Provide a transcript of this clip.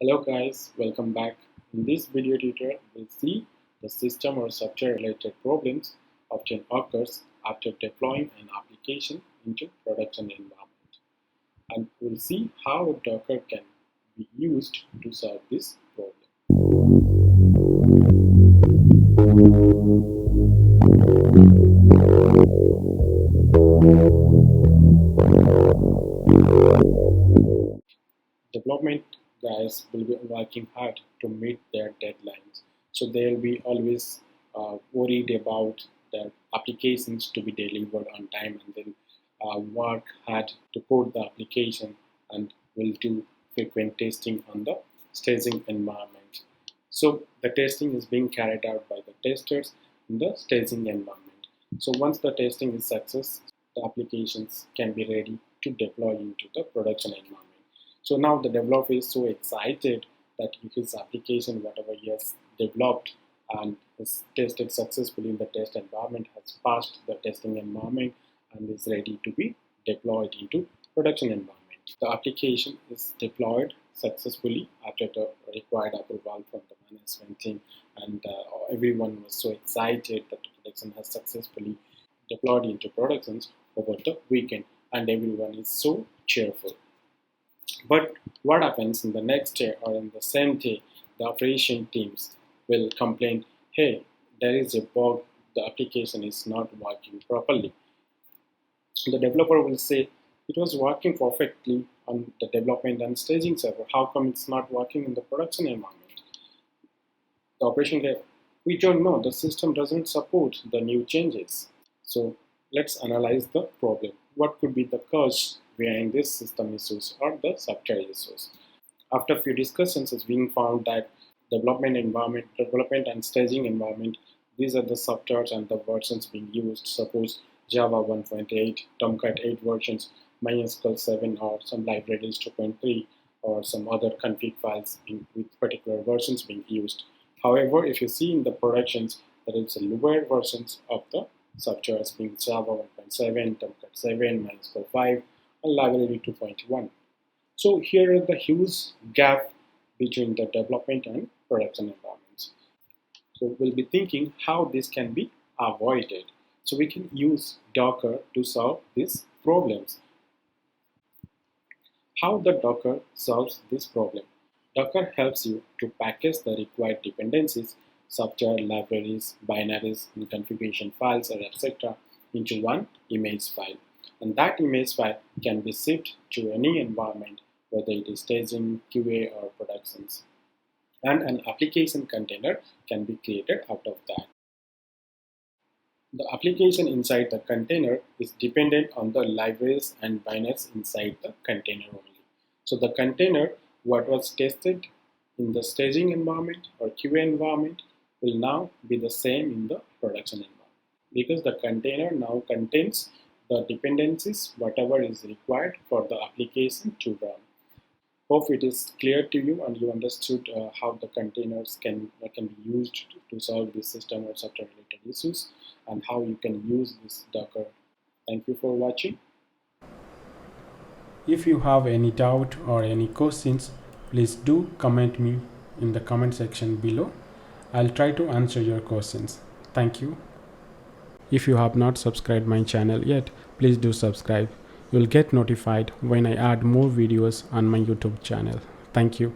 Hello guys, welcome back. In this video tutorial, we'll see the system or software related problems often occurs after deploying an application into production environment. And we'll see how Docker can be used to solve this problem. Development guys will be working hard to meet their deadlines, so they'll be always worried about their applications to be delivered on time, and they'll work hard to code the application and will do frequent testing on the staging environment. So the testing is being carried out by the testers in the staging environment. So once the testing is success, the applications can be ready to deploy into the production environment. So now the developer is so excited that his application, whatever he has developed and is tested successfully in the test environment, has passed the testing environment and is ready to be deployed into production environment. The application is deployed successfully after the required approval from the management team, and everyone was so excited that the production has successfully deployed into productions over the weekend, and everyone is so cheerful. But what happens in the next day or in the same day, the operation teams will complain, hey, there is a bug, the application is not working properly. The developer will say, it was working perfectly on the development and staging server. How come it's not working in the production environment? The operation guy, we don't know. The system doesn't support the new changes. So let's analyze the problem. What could be the cause behind this system issues or the software issues? After a few discussions, it's being found that development and staging environment, these are the softwares and the versions being used. Suppose Java 1.8, Tomcat 8 versions, MySQL 7, or some libraries 2.3, or some other config files with particular versions being used. However, if you see in the productions, there is a lower versions of the softwares being Java 1.7, Tomcat 7, MySQL 5, and library 2.1. So here is the huge gap between the development and production environments. So we'll be thinking how this can be avoided. So we can use Docker to solve these problems. How the Docker solves this problem? Docker helps you to package the required dependencies, software, libraries, binaries, and configuration files, etc. into one image file. And that image file can be shipped to any environment, whether it is staging, QA, or productions. And an application container can be created out of that. The application inside the container is dependent on the libraries and binaries inside the container only. So the container, what was tested in the staging environment or QA environment, will now be the same in the production environment, because the container now contains the dependencies, whatever is required for the application to run. Hope it is clear to you and you understood how the containers can be used to solve this system or software related issues, and how you can use this Docker. Thank you for watching. If you have any doubt or any questions, please do comment me in the comment section below. I'll try to answer your questions. Thank you. If you have not subscribed my channel yet, please do subscribe. You'll get notified when I add more videos on my YouTube channel. Thank you.